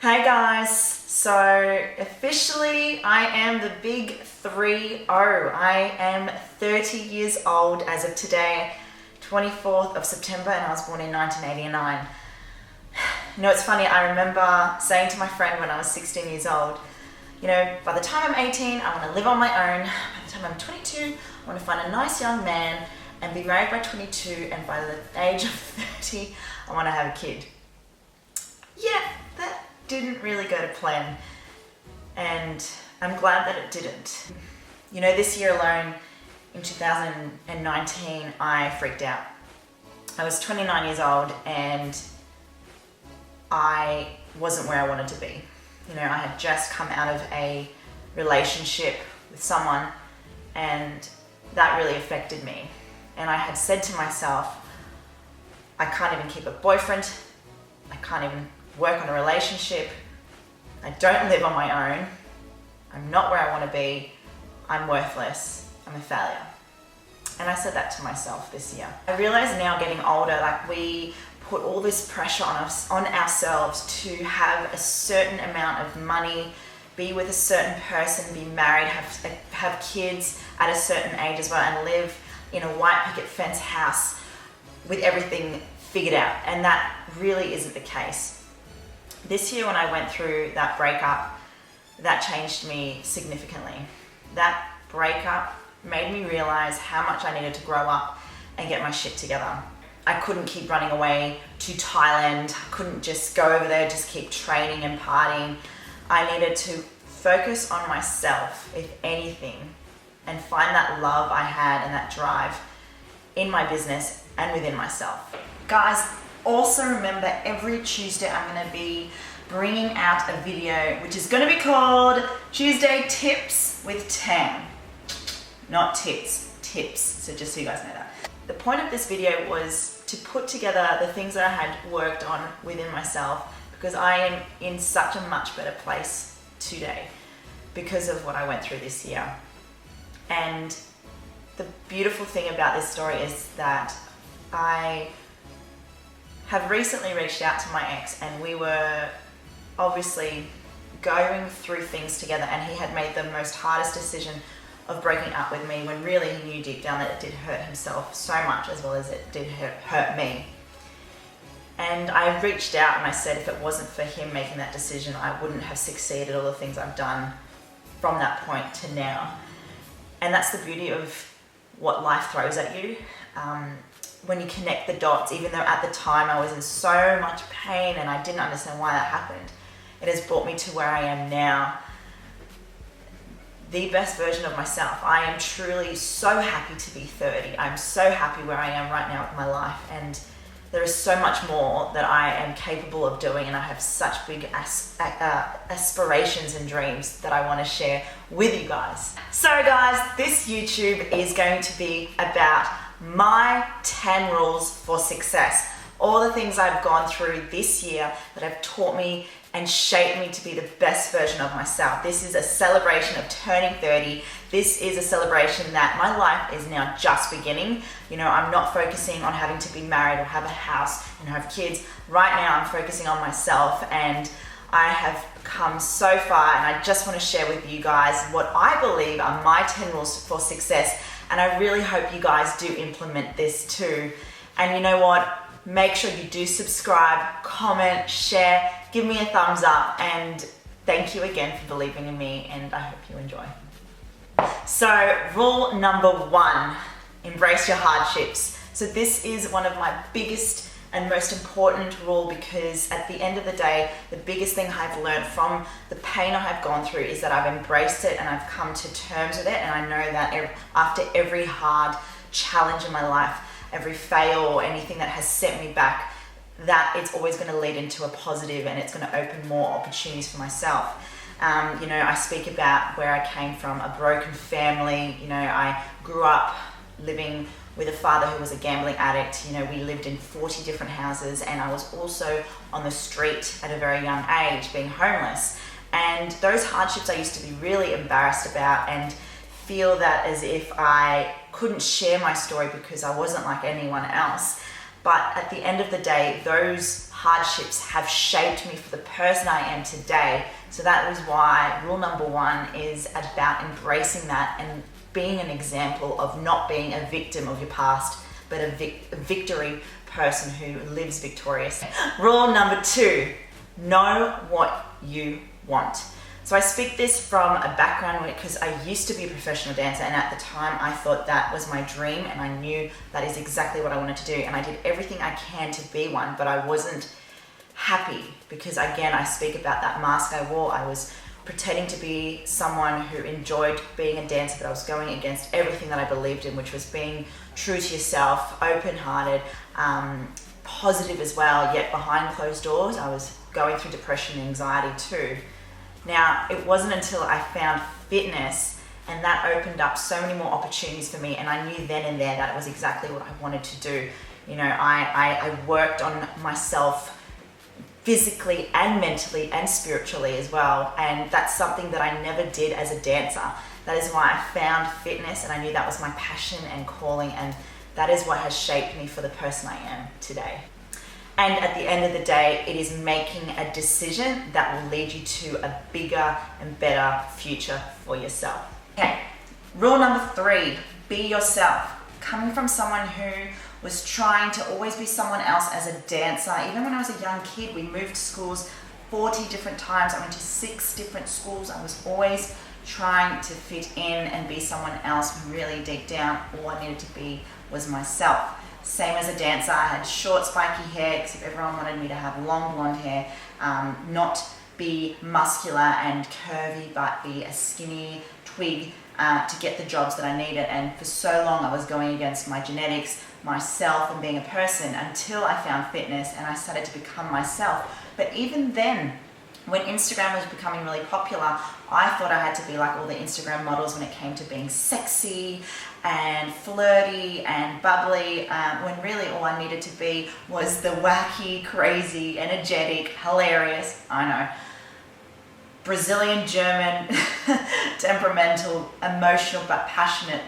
Hey guys, so officially I am the big 3-0. I am 30 years old as of today, 24th of September, and I was born in 1989. You know, it's funny, I remember saying to my friend when I was 16 years old, you know, by the time I'm 18, I want to live on my own. By the time I'm 22, I want to find a nice young man and be married by 22, and by the age of 30, I want to have a kid. Yeah, that didn't really go to plan, and I'm glad that it didn't. You know, this year alone, in 2019, I freaked out. I was 29 years old and I wasn't where I wanted to be. You know, I had just come out of a relationship with someone, and that really affected me. And I had said to myself, I can't even keep a boyfriend, I can't even work on a relationship, I don't live on my own, I'm not where I want to be, I'm worthless, I'm a failure. And I said that to myself this year. I realize now, getting older, like, we put all this pressure on ourselves to have a certain amount of money, be with a certain person, be married, have kids at a certain age as well, and live in a white picket fence house with everything figured out. And that really isn't the case. This year when I went through that breakup, that changed me significantly. That breakup made me realize how much I needed to grow up and get my shit together. I couldn't keep running away to Thailand. I couldn't just go over there, just keep training and partying. I needed to focus on myself, if anything, and find that love I had and that drive in my business and within myself. Guys, also remember, every Tuesday I'm going to be bringing out a video which is going to be called Tuesday Tips with Tam. Not tits, tips. So just so you guys know that. The point of this video was to put together the things that I had worked on within myself, because I am in such a much better place today because of what I went through this year. And the beautiful thing about this story is that I have recently reached out to my ex, and we were obviously going through things together, and he had made the most hardest decision of breaking up with me, when really he knew deep down that it did hurt himself so much as well as it did hurt me. And I reached out and I said, if it wasn't for him making that decision, I wouldn't have succeeded all the things I've done from that point to now. And that's the beauty of what life throws at you. When you connect the dots, even though at the time I was in so much pain and I didn't understand why that happened, it has brought me to where I am now, the best version of myself. I am truly so happy to be 30. I'm so happy where I am right now with my life, and there is so much more that I am capable of doing, and I have such big aspirations and dreams that I want to share with you guys. So guys, this YouTube is going to be about my 10 rules for success. All the things I've gone through this year that have taught me and shaped me to be the best version of myself. This is a celebration of turning 30. This is a celebration that my life is now just beginning. You know, I'm not focusing on having to be married or have a house and have kids. Right now I'm focusing on myself, and I have come so far, and I just want to share with you guys what I believe are my 10 rules for success. And I really hope you guys do implement this too. And you know what? Make sure you do subscribe, comment, share, give me a thumbs up, and thank you again for believing in me, and I hope you enjoy. So rule number 1, embrace your hardships. So this is one of my biggest and most important rule, because at the end of the day, the biggest thing I've learned from the pain I have gone through is that I've embraced it and I've come to terms with it. And I know that after every hard challenge in my life, every fail or anything that has set me back, that it's always going to lead into a positive, and it's going to open more opportunities for myself. You know, I speak about where I came from, a broken family. You know, I grew up living with a father who was a gambling addict. You know, we lived in 40 different houses, and I was also on the street at a very young age, being homeless. And those hardships I used to be really embarrassed about and feel that as if I couldn't share my story because I wasn't like anyone else. But at the end of the day, those hardships have shaped me for the person I am today. So that was why rule number 1 is about embracing that and being an example of not being a victim of your past, but a victory person who lives victorious. Rule number 2, know what you want. So I speak this from a background because I used to be a professional dancer, and at the time I thought that was my dream, and I knew that is exactly what I wanted to do, and I did everything I can to be one, but I wasn't happy because, again, I speak about that mask I wore. I was pretending to be someone who enjoyed being a dancer, but I was going against everything that I believed in, which was being true to yourself, open-hearted, positive as well, yet behind closed doors I was going through depression and anxiety too. Now, it wasn't until I found fitness, and that opened up so many more opportunities for me, and I knew then and there that it was exactly what I wanted to do. You know, I worked on myself physically and mentally and spiritually as well, and that's something that I never did as a dancer. That is why I found fitness, and I knew that was my passion and calling, and that is what has shaped me for the person I am today. And at the end of the day, it is making a decision that will lead you to a bigger and better future for yourself. Okay, rule number 3, be yourself. Coming from someone who was trying to always be someone else as a dancer, even when I was a young kid, we moved schools 40 different times. I went to 6 different schools. I was always trying to fit in and be someone else, when really deep down, all I needed to be was myself. Same as a dancer, I had short spiky hair because everyone wanted me to have long blonde hair, not be muscular and curvy, but be a skinny twig to get the jobs that I needed. And for so long I was going against my genetics, myself, and being a person, until I found fitness and I started to become myself. But even then, when Instagram was becoming really popular, I thought I had to be like all the Instagram models when it came to being sexy and flirty and bubbly, when really all I needed to be was the wacky, crazy, energetic, hilarious, I know, Brazilian, German, temperamental, emotional but passionate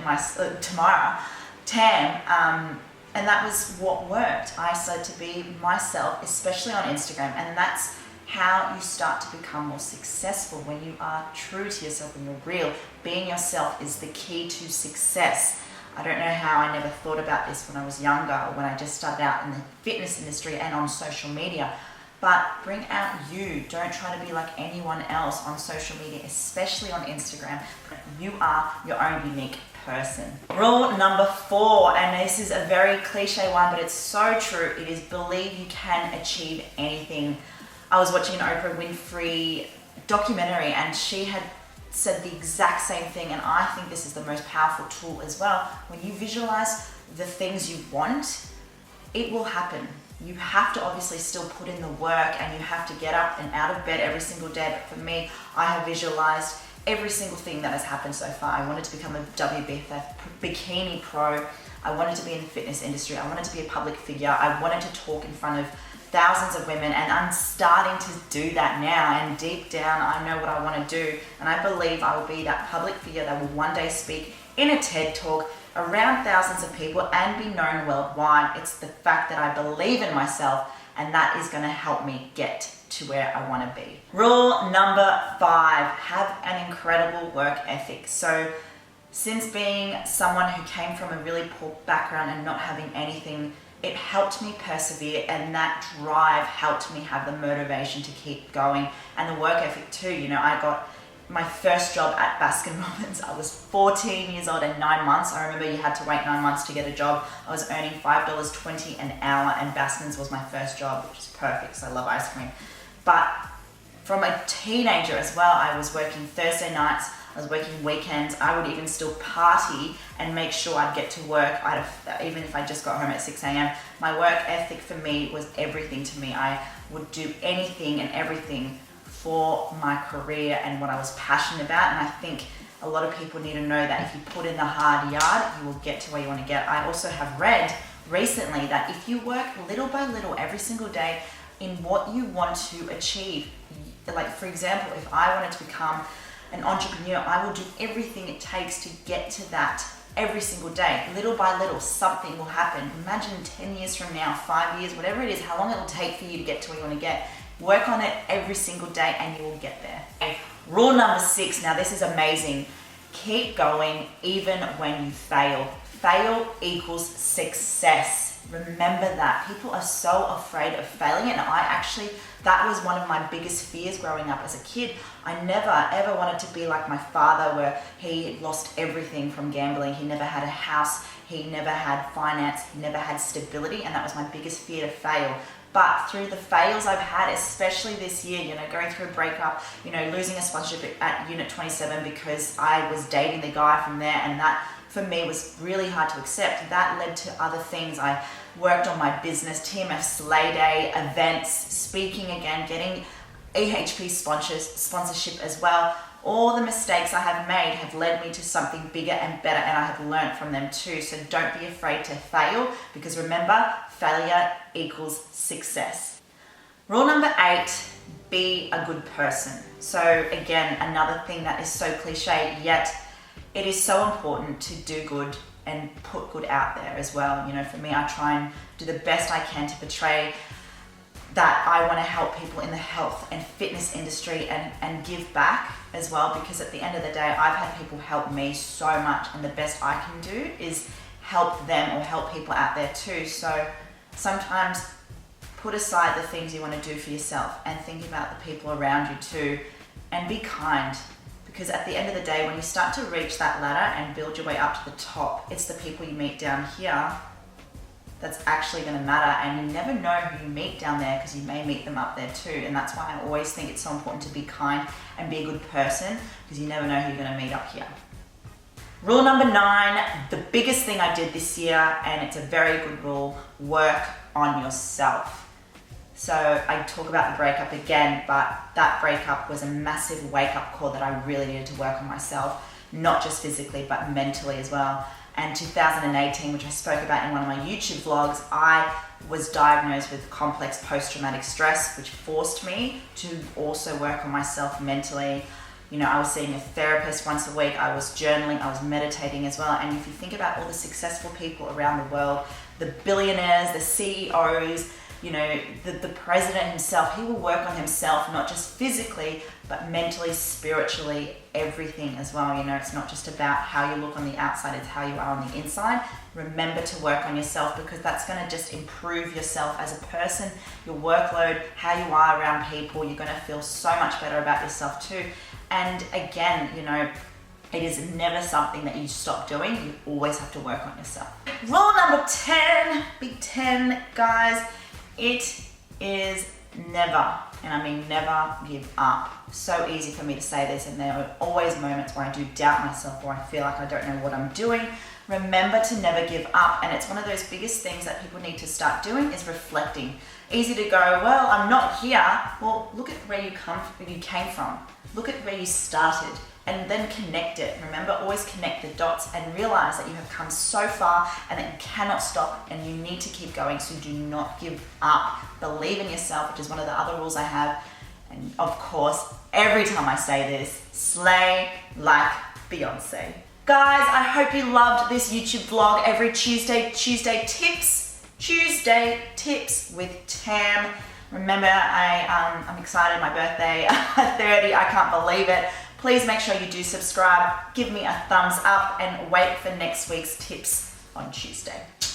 Tamara, Tam, and that was what worked. I started to be myself, especially on Instagram, and that's how you start to become more successful, when you are true to yourself and you're real. Being yourself is the key to success. I don't know how I never thought about this when I was younger, or when I just started out in the fitness industry and on social media. But bring out you. Don't try to be like anyone else on social media, especially on Instagram. You are your own unique person. Rule number 4, and this is a very cliche one, but it's so true. It is believe you can achieve anything. I was watching an Oprah Winfrey documentary, and she had said the exact same thing, and I think this is the most powerful tool as well. When you visualize the things you want, it will happen. You have to obviously still put in the work, and you have to get up and out of bed every single day. But for me, I have visualized every single thing that has happened so far. I wanted to become a WBFF bikini pro. I wanted to be in the fitness industry. I wanted to be a public figure. I wanted to talk in front of thousands of women, and I'm starting to do that now, and deep down I know what I want to do, and I believe I will be that public figure that will one day speak in a TED talk around thousands of people and be known worldwide. It's the fact that I believe in myself, and that is going to help me get to where I want to be. Rule number 5, have an incredible work ethic. So since being someone who came from a really poor background and not having anything, it helped me persevere, and that drive helped me have the motivation to keep going, and the work ethic too. You know, I got my first job at Baskin-Robbins. I was 14 years old and 9 months. I remember you had to wait 9 months to get a job. I was earning $5.20 an hour, and Baskin's was my first job, which is perfect because I love ice cream. But from a teenager as well, I was working Thursday nights, I was working weekends. I would even still party and make sure I'd get to work. Even if I just got home at 6 a.m. My work ethic for me was everything to me. I would do anything and everything for my career and what I was passionate about. And I think a lot of people need to know that if you put in the hard yard, you will get to where you want to get. I also have read recently that if you work little by little every single day in what you want to achieve, like for example, if I wanted to become an entrepreneur, I will do everything it takes to get to that every single day. Little by little, something will happen. Imagine 10 years from now, 5 years, whatever it is, how long it'll take for you to get to where you want to get. Work on it every single day and you will get there. Okay. Rule number 6, now this is amazing. Keep going even when you fail. Fail equals success. Remember that. People are so afraid of failing, and that was one of my biggest fears growing up as a kid. I never ever wanted to be like my father, where he lost everything from gambling. He never had a house, he never had finance, he never had stability, and that was my biggest fear, to fail. But through the fails I've had, especially this year, going through a breakup, losing a sponsorship at Unit 27 because I was dating the guy from there, and that for me was really hard to accept. That led to other things. I worked on my business, TMF Slay Day, events, speaking again, getting EHP sponsorship as well. All the mistakes I have made have led me to something bigger and better, and I have learned from them too. So don't be afraid to fail, because remember, failure equals success. Rule number 8, be a good person. So again, another thing that is so cliche, yet it is so important to do good and put good out there as well. For me, I try and do the best I can to portray that I want to help people in the health and fitness industry and give back as well, because at the end of the day, I've had people help me so much, and the best I can do is help them or help people out there too. So sometimes put aside the things you want to do for yourself and think about the people around you too, and be kind. Because at the end of the day, when you start to reach that ladder and build your way up to the top, it's the people you meet down here that's actually going to matter. And you never know who you meet down there, because you may meet them up there too. And that's why I always think it's so important to be kind and be a good person, because you never know who you're going to meet up here. Rule number 9, the biggest thing I did this year, and it's a very good rule: work on yourself. So I talk about the breakup again, but that breakup was a massive wake-up call that I really needed to work on myself, not just physically, but mentally as well. And 2018, which I spoke about in one of my YouTube vlogs, I was diagnosed with complex post-traumatic stress, which forced me to also work on myself mentally. I was seeing a therapist once a week, I was journaling, I was meditating as well. And if you think about all the successful people around the world, the billionaires, the CEOs, the president himself, he will work on himself, not just physically, but mentally, spiritually, everything as well. It's not just about how you look on the outside, it's how you are on the inside. Remember to work on yourself, because that's going to just improve yourself as a person, your workload, how you are around people. You're going to feel so much better about yourself too. And again, it is never something that you stop doing. You always have to work on yourself. Rule number 10, big 10, guys. It is never, and I mean never, give up. So easy for me to say this, and there are always moments where I do doubt myself, or I feel like I don't know what I'm doing. Remember to never give up, and it's one of those biggest things that people need to start doing is reflecting. Easy to go, well, I'm not here. Well, look at where you came from. Look at where you started, and then connect it. Remember, always connect the dots and realize that you have come so far and that you cannot stop, and you need to keep going. So do not give up. Believe in yourself, which is one of the other rules I have. And of course, every time I say this, slay like Beyonce. Guys, I hope you loved this YouTube vlog. Every Tuesday tips with Tam. Remember, I'm excited, my birthday, 30, I can't believe it. Please make sure you do subscribe, give me a thumbs up, and wait for next week's tips on Tuesday.